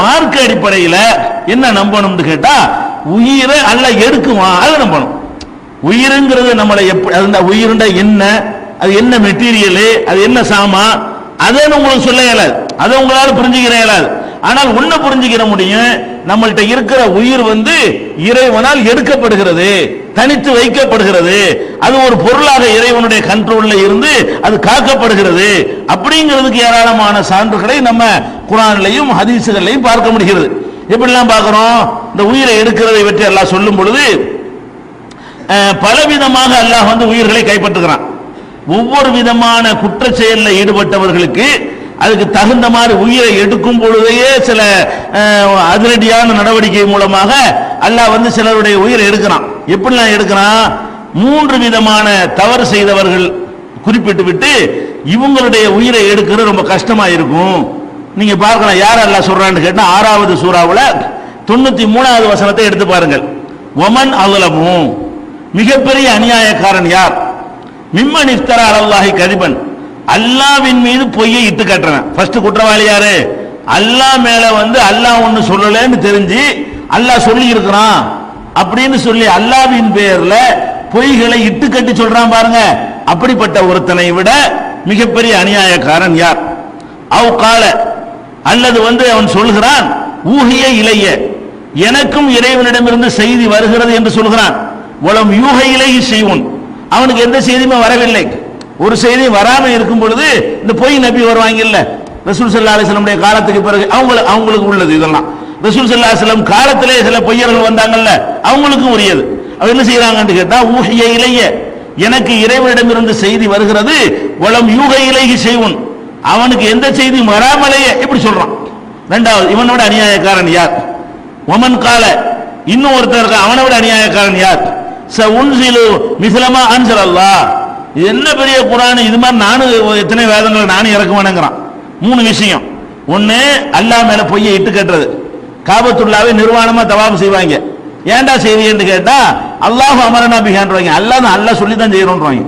மார்க்க அடிப்படையில் என்ன நம்பணும்னு கேட்டா, உயிரை அல்லாஹ் எடுக்குவான், அதை நம்பணும். உயிருங்கிறது நம்மளை அந்த உயிருண்ட என்ன, அது என்ன மெட்டீரியல், அது என்ன சாமா, அதை உங்களுக்கு சொல்ல இயலாது, அதை உங்களால் புரிஞ்சுக்கிற இயலாது. ஆனால் ஒன்ன புரிஞ்சுக்கிற முடியும், நம்மள்கிட்ட இருக்கிற உயிர் இறைவனால் எடுக்கப்படுகிறது, தனித்து வைக்கப்படுகிறது, அது ஒரு பொருளாக இறைவனுடைய கண்ட்ரோல்ல இருந்து அது காக்கப்படுகிறது. அப்படிங்கிறதுக்கு ஏராளமான சான்றுகளை நம்ம குர்ஆன்லயும் ஹதீஸ்களையும் பார்க்க முடிகிறது. எப்படிலாம் பார்க்கிறோம்? இந்த உயிரை எடுக்கிறதை பற்றி அல்லாஹ் சொல்லும் பொழுது பலவிதமாக அல்லாஹ் உயிர்களை கைப்பற்றுகிறான். ஒவ்வொரு விதமான குற்ற செயலில் ஈடுபட்டவர்களுக்கு அதுக்கு தகுந்த மாதிரி உயிரை எடுக்கும் பொழுதையே சில அதிரடியான நடவடிக்கை மூலமாக அல்லாஹ் சிலருடைய உயிரை எடுக்கிறான். எப்படிலாம் எடுக்கிறான்? 3 விதமான தவறு செய்தவர்கள் குறிப்பிட்டு விட்டு இவங்களுடைய உயிரை எடுக்கிறது ரொம்ப கஷ்டமா இருக்கும். நீங்க பார்க்கலாம், யார் அல்லாஹ் சொல்றான்னு கேட்டா 6வது சூராவுல 93வது வசனத்தை எடுத்து பாருங்கள். ஒமன் அலமு, மிகப்பெரிய அநியாயக்காரன் யார்? மிம்மன் இஃப்தரா அலல்லாஹி கதிபன், அல்லாஹ்வின் மீது பொய்யை இட்டு கட்டுறவன். ஃபர்ஸ்ட் குற்றவாளி யாரு? அல்லாஹ் மேல அல்லாஹ் ஒன்னு சொல்லலன்னு தெரிஞ்சு அல்லாஹ் சொல்லி இருக்கிறான் அப்படின்னு சொல்லி அல்லாஹ்வின் பேர்ல பொய்களை இட்டு கட்டி சொல்றான் பாருங்க. அப்படிப்பட்ட ஒருத்தனை விட மிகப்பெரிய அநியாயக்காரன் யார்? அவ் கால, அல்லது அவன் சொல்கிறான், ஊஹிய இலைய, எனக்கும் இறைவனிடமிருந்து செய்தி வருகிறது என்று சொல்கிறான். உலம் யூஹ இலைஹி செய்வோன், அவனுக்கு எந்த செய்தியுமே வரவில்லை. ஒரு செய்தி வராம இருக்கும் பொழுது இந்த பொய் நபி வருவாங்கல்ல, ரசூல் ஸல்லல்லாஹு அலைஹி வஸல்லம் காலத்துக்கு பிறகு அவங்களுக்கு உள்ளது. இதெல்லாம் ரசூல் ஸல்லல்லாஹு அலைஹி வஸல்லம் காலத்திலே சில பொய்யர்கள் வந்தாங்கல்ல, அவங்களுக்கும் உரியது. அவ என்ன செய்யறாங்கன்னு கேட்டா, ஊஹிய இலைய, எனக்கு இறைவனிடமிருந்து செய்தி வருகிறது, உலம் யூஹ இலைஹி செய்வோன், அவனுக்கு எந்த செய்தியும் வராமலேயே இப்படி சொல்றான். இரண்டாவது, இவனோட அநியாயக்காரன் யார்? ஒமன் கால, இன்னும் ஒருத்தர் இருக்க, அவனை விட அநியாயக்காரன் யார்? ச உன்சிலு மிஸ்லமா அன்சல் அல்லாஹ், இது என்ன பெரிய குர்ஆன், இது மாதிரி நானும் எத்தனை வேதங்களை நானும் இறக்குவானுங்கிறான். 3 விஷயம். ஒன்னு, அல்லாஹ் மேல பொய்யை இட்டு கட்டுறது. காபத்துல்லாவை நிர்வாணமா தவாப் செய்வாங்க. ஏன்டா செய்வீங்கன்னு கேட்டா, அல்லாஹ் அமரனா பிஹான்றாங்க, அல்லாஹ் சொல்லி தான் செய்யறோம்ன்றாங்க.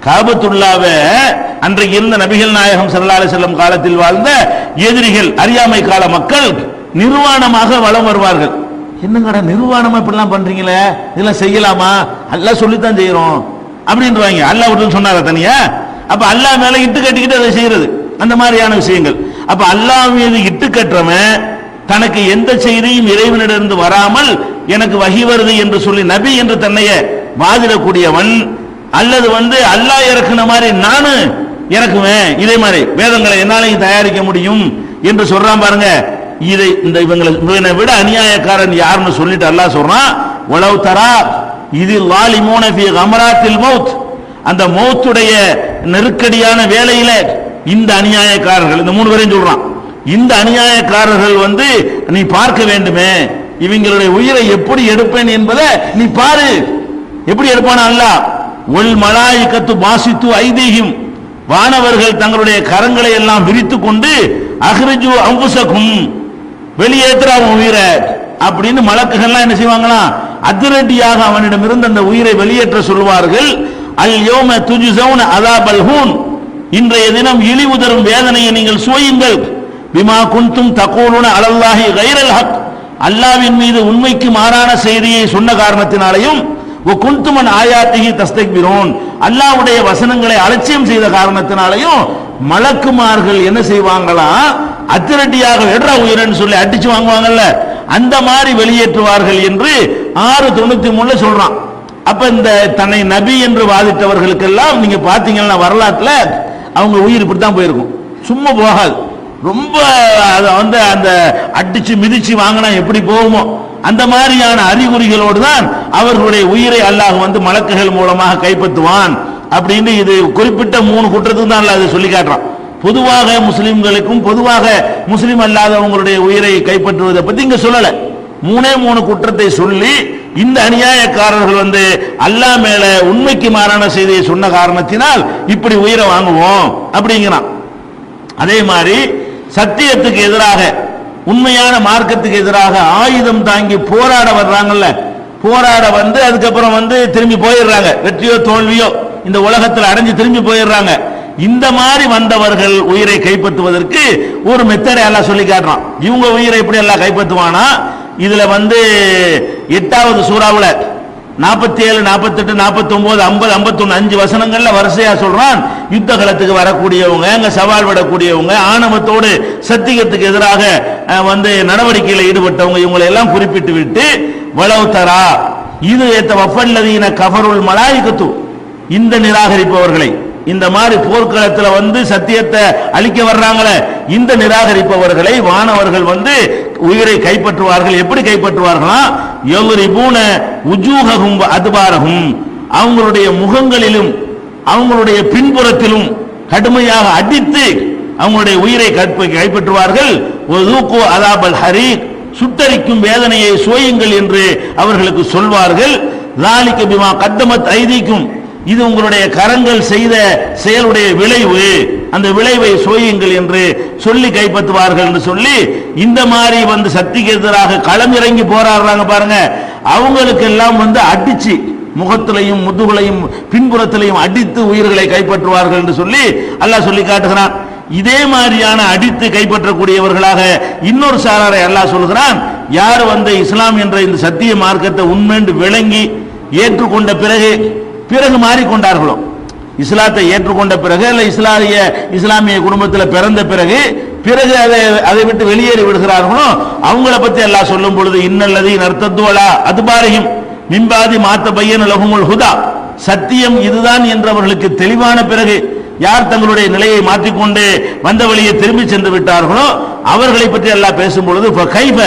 காபத்துல்லாவை அன்றைக்கு இருந்த நபிகள் நாயகம் ஸல்லல்லாஹு அலைஹி வஸல்லம் காலத்தில் வாழ்ந்த எதிரிகள், அறியாமை கால மக்கள் நிர்வாணமாக வலம் வருவார்கள். என்னங்கடா நிர்வாணமா இப்படிலாம் பண்றீங்களே, இதெல்லாம் செய்யலாமா? அல்லாஹ் சொல்லித்தான் செய்யறோம் அப்படின்றாங்க. அல்லாஹ் விட்டு சொன்னார தனியா? அப்ப அல்லாஹ் மேல இட்டு கட்டிக்கிட்டு அதை செய்யறது, அந்த மாதிரியான விஷயங்கள். அப்ப அல்லாஹ் மீது இட்டு கட்டுறவன் தனக்கு எந்த செய்தியும் இறைவனிடமிருந்து வராமல் எனக்கு வஹி வருது என்று சொல்லி நபி என்று தன்னைய வாதிடக்கூடியவன், அல்லது அல்லாஹ் இறக்குன மாதிரி நானு இறக்குவேன், இதே மாதிரி வேதங்களை என்னாலையும் தயாரிக்க முடியும் என்று சொல்றான் பாருங்க. இதை இவங்களை விட அநியாயக்காரன் யாருன்னு சொல்லிட்டு அல்லாஹ் சொல்றான், வலவ் தரா இதில் லாலிமூன ஃபீ கமராத்தில் மௌத், அந்த மௌத்துடைய நெருக்கடியான வேளையில இந்த அநியாயக்காரர்கள், இந்த 3 பேரையும் சொல்றான், இந்த அநியாயக்காரர்கள் நீ பார்க்க வேண்டுமே, இவங்களுடைய உயிரை எப்படி எடுப்பேன் என்பதை நீ பாரு. எப்படி எடுப்பான அல்லாஹ்? ஒல் மலாயிகத்து பாசித்து ஐதீஹிம், வானவர்கள் தங்களுடைய கரங்களை எல்லாம் விரித்து கொண்டு அஹ்ரிஜு அன்ஃபுஸகும், வெளியேற்ற அவன் உயிரை அப்படின்னு மலக்குகள்லாம் என்ன செய்வாங்களாம், அதிரடியாக அவனிடம் இருந்து அந்த உயிரை வெளியேற்ற சொல்வார்கள். அல் யௌம துஜ்ஸௌன அஸாபல் ஹூன், இன்றைய தினம் இழிவு தரும் வேதனையை நீங்கள் சுவையுங்கள். பிமா குன்தும் தகூலுன அலல்லாஹி கைரல் ஹக், அல்லாஹ்வின் மீது உண்மைக்கு மாறான செய்தியை சொன்ன காரணத்தினாலையும், குன்துமன் ஆயாத்திஹி தஸ்தக்பிரூன், அல்லாஹ்வுடைய வசனங்களை அலட்சியம் செய்த காரணத்தினாலையும் மலக்குமார்கள் என்ன செய்வாங்களா, அதிரடியாக எட்ரா உயிரன்னு சொல்லி அடிச்சு வாங்குவாங்கல்ல, அந்த மாதிரி வெளியேற்றுவார்கள் என்று 6:93 சொல்றான். அப்ப இந்த தன்னை நபி என்று வாதிட்டவர்களுக்கெல்லாம் நீங்க பாத்தீங்கன்னா வரலாற்றுல அவங்க உயிர் இப்படித்தான் போயிருக்கும், சும்மா போகாது. ரொம்ப அந்த அடிச்சு மிதிச்சு வாங்கினா எப்படி போகுமோ அந்த மாதிரியான அறிகுறிகளோடு தான் அவர்களுடைய உயிரை அல்லாஹ் மலக்குகள் மூலமாக கைப்பற்றுவான் அப்படின்னு இது குறிப்பிட்ட 3 குற்றத்துக்கு தான் அல்லாஹ் சொல்லி காட்டுறான். பொதுவாக முஸ்லிம்களுக்கும் பொதுவாக முஸ்லிம் அல்லாதவங்களுடைய உயிரை கைப்பற்றுவதை பத்தி இங்க சொல்லல. 3 குற்றத்தை சொல்லி இந்த அநியாயக்காரர்கள் அல்லாஹ் மேல உண்மைக்கு மாறான செய்தியை சொன்ன காரணத்தினால் இப்படி உயிரை வாங்குவோம் அப்படிங்கிறான். அதே மாதிரி சத்தியத்துக்கு எதிராக, உண்மையான மார்க்கத்துக்கு எதிராக ஆயுதம் தாங்கி போராட வர்றாங்கல்ல, போராட அதுக்கப்புறம் திரும்பி போயிடுறாங்க, வெற்றியோ தோல்வியோ இந்த உலகத்தில் அடைஞ்சு திரும்பி போயிடுறாங்க. இந்த மாதிரி வந்தவர்கள் உயிரை கைப்பற்றுவதற்கு ஒரு மெத்தடை எல்லாம் சொல்லி காட்டுறான். இவங்க உயிரை எப்படி எல்லாம் கைப்பற்றுவானா, இதுல 8வது சூறாவுல 47, 48, 49, 50, 51 5 வசனங்கள்ல வரிசையா சொல்றான். யுத்த களத்துக்கு வரக்கூடியவங்க, அங்க சவால் விடக்கூடியவங்க, ஆணவத்தோடு சத்தியத்துக்கு எதிராக நடவடிக்கையில் ஈடுபட்டவங்க, இவங்களை எல்லாம் குறிப்பிட்டு விட்டு வலவுத்தரா இது வஃபல்லதீன கஃபருல் மலாயிகத்து, இந்த நிராகரிப்பவர்களை, இந்த மாதிரி போர்க்களத்தில் சத்தியத்தை அழிக்க வர்றாங்களே இந்த நிராகரிப்பவர்களை வானவர்கள் உயிரை கைப்பற்றுவார்கள். எப்படி கைப்பற்றுவார்களா, யல்ரிபூன உஜூஹஹும் அதுபாரஹும், அவங்களுடைய முகங்களிலும் அவங்களுடைய பின்புறத்திலும் கடுமையாக அடித்து அவங்களுடைய உயிரை கைப்பற்றுவார்கள். வதூகு அதாபல் ஹரீக், சுட்டரிக்கும் வேதனையை சுவையுங்கள் என்று அவர்களுக்கு சொல்வார்கள். ذالک பிமா கத்தமத் ஐதீக்கும், இது உங்களுடைய கரங்கள் செய்த செயலுடைய விளைவு, அந்த விளைவை சுவையுங்கள் என்று சொல்லி கைப்பற்றுவார்கள் என்று சொல்லி இந்த மாதிரி சக்திக்கு எதிராக களம் இறங்கி போராடுறாங்க பாருங்க, அவங்களுக்கு எல்லாம் அடிச்சு முகத்திலையும் முதுகுலையும் பின்புறத்திலையும் அடித்து உயிர்களை கைப்பற்றுவார்கள் என்று சொல்லி அல்லாஹ் சொல்லி காட்டுகிறான். இதே மாதிரியான அடித்து கைப்பற்றக்கூடியவர்களாக இன்னொரு சாராரை அல்லாஹ் சொல்கிறான். யார் இஸ்லாம் என்ற இந்த சத்திய மார்க்கத்தை உண்மைஎன்று விளங்கி ஏற்றுக்கொண்ட பிறகு மாறிக்கொண்டார்களோ, இஸ்லாத்தை ஏற்றுக்கொண்ட பிறகு அல்ல இஸ்லாமிய குடும்பத்தில் பிறந்த பிறகு அதை விட்டு வெளியேறி விடுகிறார்களோ, அவங்கள பத்தி எல்லாம் சொல்லும் பொழுது இன்னல்லதி நர்த்தத்துவலா அதுபாரியும் மின்பாதி மாத்த பையன் லஹுமுல் ஹுதா, சத்தியம் இதுதான் என்றவர்களுக்கு தெளிவான பிறகு யார் தங்களுடைய நிலையை மாற்றிக்கொண்டு வந்த வழியை திரும்பி சென்று விட்டார்களோ அவர்களை பற்றி எல்லாம் பேசும் பொழுது கைஃப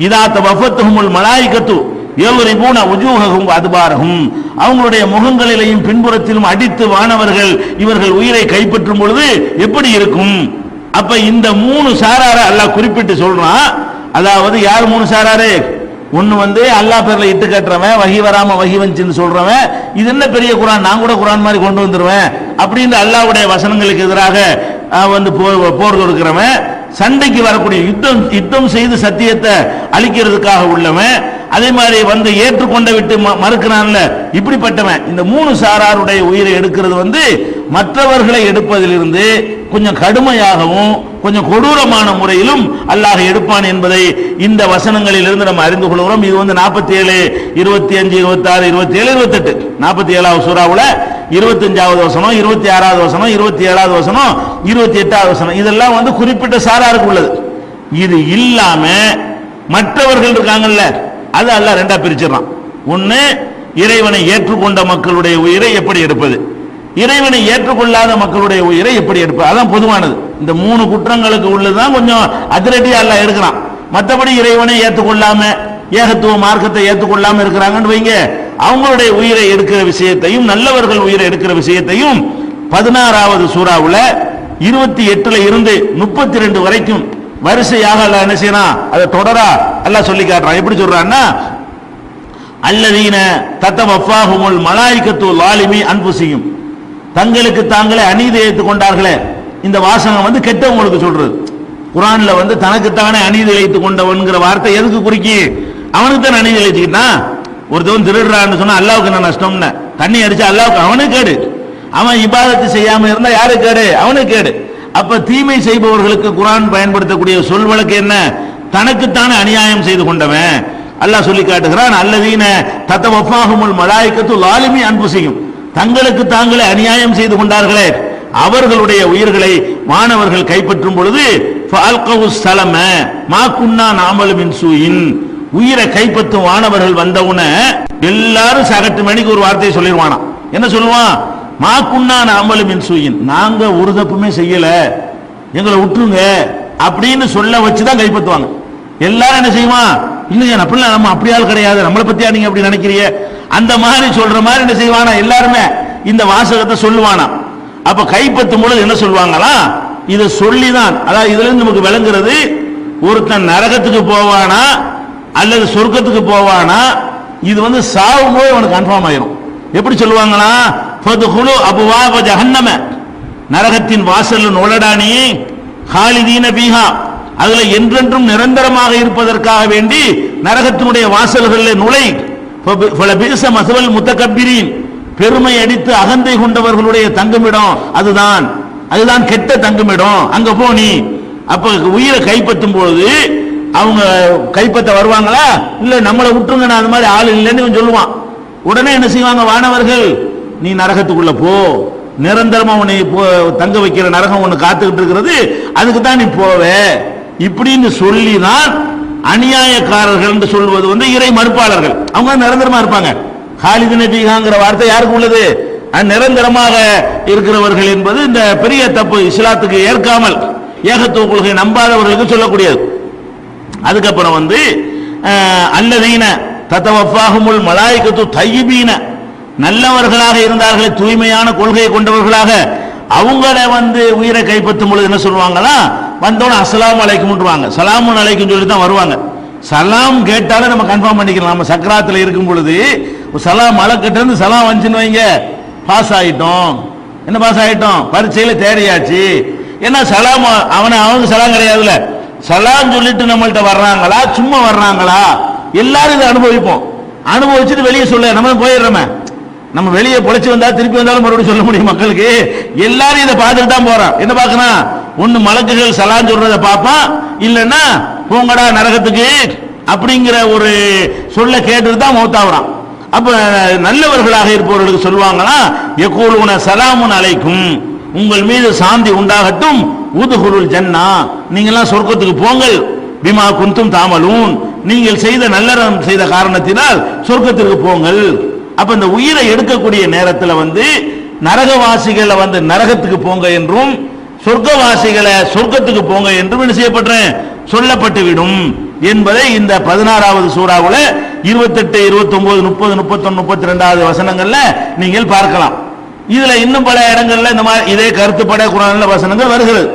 இதா தவஃபத்துஹுமுல் மலாயிகத்து யல்ரிபூன உஜூஹஹும் அதுபாரஹும், அவங்களுடைய முகங்களிலேயும் பின்புறத்திலும் அடித்து வானவர்கள் இவர்கள் உயிரை கைப்பற்றும் பொழுது எப்படி இருக்கும். அப்ப இந்த 3 சாரார அல்லாஹ் குறிப்பிட்டு சொல்றான். அதாவது யார் 3 சாராரு, ஒன்னு அல்லாஹ் பேர்ல இட்டு கட்டுறவன், வகி வராம வகி வந்துச்சுன்னு சொல்றவன், இது என்ன பெரிய குரான், நான் கூட குரான் மாதிரி கொண்டு வந்துருவேன் அப்படின்னு அல்லாஹ்வுடைய வசனங்களுக்கு எதிராக போர் தொடுக்கிறவன், சண்டைக்கு வரக்கூடிய யுத்தம் செய்து சத்தியத்தை அழிக்கிறதுக்காக உள்ளவன், அதே மாதிரி ஏற்றுக்கொண்ட விட்டு மறுக்கிறான்ல இப்படிப்பட்டவன், இந்த 3 சாராருடைய உயிரை எடுக்கிறது மற்றவர்களை எடுப்பதிலிருந்து கொஞ்சம் கடுமையாகவும் கொஞ்சம் கொடூரமான முறையிலும் அல்லாஹ் எடுப்பான் என்பதை இந்த வசனங்களில் இருந்து நம்ம அறிந்து கொள்கிறோம். இது 47, 25, 26, 27, 28 47வது சூறாவுல 25வது வசனம், 26வது வசனம், 27வது வசனம், 28வது வசனம், இதெல்லாம் குறிப்பிட்ட சாராருக்கு உள்ளது. இது இல்லாம மற்றவர்கள் இருக்காங்கல்ல, அது அல்லாஹ் ரெண்டா பிரிச்சிடறான். ஒன்னு இறைவனை ஏற்றுக்கொண்ட மக்களுடைய உயிரை எப்படி எடுப்பது, இறைவனை ஏற்றுக்கொள்ளாத மக்களுடைய உயிரை எப்படி எடுப்பது, அதான் பொதுவானது. இந்த 3 குற்றங்களுக்கு உள்ளதுதான் கொஞ்சம் அதிரடியா அல்லாஹ் எடுக்கிறான். மற்றபடி இறைவனை ஏற்றுக்கொள்ளாம ஏகத்துவ மார்க்கத்தை ஏற்றுக்கொள்ளாம இருக்கிறாங்கன்னு வைங்க, அவங்களுடைய உயிரை எடுக்கிற விஷயத்தையும் நல்லவர்கள் உயிரை எடுக்கிற விஷயத்தையும் 16வது சூறாவுல 28ல இருந்து 32 வரைக்கும் வரிசையாக அல்லாஹ் என்ன செய்யறான், அதை தொடரா அல்லாஹ் சொல்லி காட்டுறான். எப்படி சொல்றான்னா, அல்லதீன தத்தவஃபாஹுமுல் மலாயிகத்து லாலிமி அன்ஃபுஸிஹிம், தங்களுக்கு தாங்களே அநீதி இழைத்துக் கொண்டார்களே, இந்த வாசகம் கெட்டவங்களுக்கு சொல்றது. குரான்ல தனக்குத்தானே அநீதி இழைத்துக் கொண்டவன்கிற வார்த்தை எதுக்கு குறிக்கி, அவனுக்கு தான் அநீதி இழைச்சுக்கிட்டா. ஒருத்தவன் திருடுறான்னு சொன்னா அல்லாவுக்கு என்ன நஷ்டம்னு, தண்ணி அடிச்சா அல்லாவுக்கு அவனுக்கு கேடு, அவன் இபாதத்து செய்யாம இருந்தா யாருக்கு கேடு, அவனுக்கு கேடு. அப்ப தீமை செய்பவர்களுக்கு குரான் பயன்படுத்தக்கூடிய சொல் வழக்கு என்ன, தனக்குத்தானே அநியாயம் செய்து கொண்டவன். அல்லாஹ் சொல்லி காட்டுகிறான், அல்லதீன தத்தவஃபாஹுமுல் மலாயிகத்து லாலிமி அன்ஃபுஸிஹிம், தங்களுக்கு தாங்களே அநியாயம் செய்து கொண்டார்களே அவர்களுடைய உயிர்களை மாணவர்கள் கைப்பற்றும் பொழுது ஃபஅல்கவுஸ் ஸலம மா குன்னா நஅமலு மின் சூயின், உயிரை கைப்பற்றும் மாணவர்கள் வந்தவுன எல்லாரும் சகட்டு மணிக்கு ஒரு வார்த்தையை சொல்லிடுவானா. என்ன சொல்லுவான், மா குன்னா நஅமலு மின் சூயின், நாங்க ஒரு தப்புமே செய்யல, எங்களை விட்டுருங்க அப்படின்னு சொல்ல வச்சுதான் கைப்பற்றுவாங்க. எல்லாரும் என்ன செய்வான், இல்லையா அப்படிலாம் நம்ம அப்படியால் கிடையாது, நம்மளை பத்தியா நீங்க அப்படி நினைக்கிறீங்க, அந்த மாதிரி சொல்ற மாதிரி என்ன செய்வானா, எல்லாருமே இந்த வாசகத்தை சொல்லுவானா. அப்ப கைப்பற்றும் பொழுது என்ன சொல்லுவாங்களா, இதை சொல்லிதான், அதாவது இதுல இருந்து நமக்கு விளங்குறது, ஒருத்தன் நரகத்துக்கு போவானா அல்லது சொர்க்கத்துக்கு போவானா, இது சாவும் போது அவனுக்கு கன்ஃபார்ம் ஆயிரும். எப்படி சொல்லுவாங்களா, ஃபதுகுலு அபுவாப ஜஹன்னம, நரகத்தின் வாசல் நுழைடானி, ஹாலிதீன பீஹா, அதுல என்றென்றும் நிரந்தரமாக இருப்பதற்காக வேண்டி நரகத்தினுடைய வாசல்களில் நுழை, ஃபலபிஸ மஸவல் முத்தகப்பிரீன், பெருமை அடித்து அகந்தை கொண்டவர்களுடைய தங்குமிடம் அதுதான். அதுதான் கெட்ட தங்குமிடம், அங்க போ நீ. அப்ப உயிரை கைப்பற்றும் பொழுது அவங்க கைப்பற்ற வருவாங்களா? இல்ல நம்மளை விட்டுருங்க, நான் அது மாதிரி ஆள் இல்லைன்னு இவன் சொல்லுவான். உடனே என்ன செய்வாங்க வானவர்கள், நீ நரகத்துக்குள்ள போ, நிரந்தரமா உன்னை தங்க வைக்கிற நரகம் ஒண்ணு காத்துக்கிட்டு இருக்கிறது, அதுக்கு தான் நீ போவ இப்படின்னு சொல்லிதான் அநியாயக்காரர்கள் என்று சொல்வது வந்து இறை மறுப்பாளர்கள். அவங்க நிரந்தரமா இருப்பாங்க. ஹாலிதின பீகாங்கிற வார்த்தை யாருக்கு உள்ளது? நிரந்தரமாக இருக்கிறவர்கள் என்பது இந்த பெரிய தப்பு. இஸ்லாத்துக்கு ஏற்காமல் ஏகத்துவ கொள்கை நம்பாதவர்களுக்கு சொல்லக்கூடியது. அதுக்கப்புறம் வந்து அல்லதீன தத்தவஃபாஹுமுல் மலாயிகத்து தய்யிபீன, நல்லவர்களாக இருந்தார்களே, தூய்மையான கொள்கையை கொண்டவர்களாக, அவங்கள வந்து உயிரை கைப்பற்றும் பொழுது என்ன சொல்லுவாங்களா? வந்தோன்னு அஸ்ஸலாமு அலைக்கும்ன்றுவாங்க. சலாமுன் அலைக்கும் சொல்லி தான் வருவாங்க. சலாம் கேட்டாலே நம்ம கன்ஃபார்ம் பண்ணிக்கலாம். நம்ம சக்கராத்தில் இருக்கும் பொழுது சலாம் மலக்கிட்ட சலாம் வந்துச்சுன்னு வைங்க, பாஸ் ஆயிட்டோம். என்ன பாஸ் ஆயிட்டோம்? பரீட்சையில தேறியாச்சு. ஏன்னா சலாம் அவனுக்கு சலாம் கிடையாதுல. சலாம் சொல்லிட்டு நம்மள்ட்ட வர்றாங்களா, சும்மா வர்றாங்களா, எல்லாரும் இதை அனுபவிப்போம். அனுபவிச்சுட்டு வெளியே சொல்ல நம்ம போயிடுறோமே. நம்ம வெளியே பொழைச்சு வந்தா திருப்பி வந்தாலும் மறுபடியும் சொல்ல முடியும் மக்களுக்கு. எல்லாரும் இதை பார்த்துட்டு தான் போறான். என்ன பார்க்கணும்? ஒன்னு மலக்குகள் சலாம் சொல்றத பார்ப்பான், இல்லைன்னா போங்கடா நரகத்துக்கு அப்படிங்கிற ஒரு சொல்ல கேட்டுட்டு தான் மௌத்தாகிறான். அப்ப நல்லவர்களாக இருப்பவர்களுக்கு சொல்லுவாங்களா, யகூலுன சலாமுன் அலைக்கும், உங்கள் மீது சாந்தி உண்டாகட்டும், உதுகுலுல் ஜன்னா, நீங்கள்லாம் சொர்க்கத்துக்கு போங்கள், பிமா குந்தும் தாமலூன், நீங்கள் செய்த நல்லறம் செய்த காரணத்தினால் சொர்க்கத்திற்கு போங்கள். அப்ப இந்த உயிரை எடுக்கக்கூடிய நேரத்தில் வந்து நரகவாசிகளை வந்து நரகத்துக்கு போங்க என்றும், சொர்க்கவாசிகளை சொர்க்கத்துக்கு போங்க என்றும் என்ன செய்யப்பட்ட சொல்லப்பட்டு விடும் என்பதை இந்த 16வது சூறாவுல 28, 29, 30, 31, 32வது வசனங்கள்ல நீங்கள் பார்க்கலாம். இதுல இன்னும் பல இடங்கள்ல இந்த மாதிரி இதே கருத்துப்பட குர்ஆன்ல வசனங்கள் வருகிறது.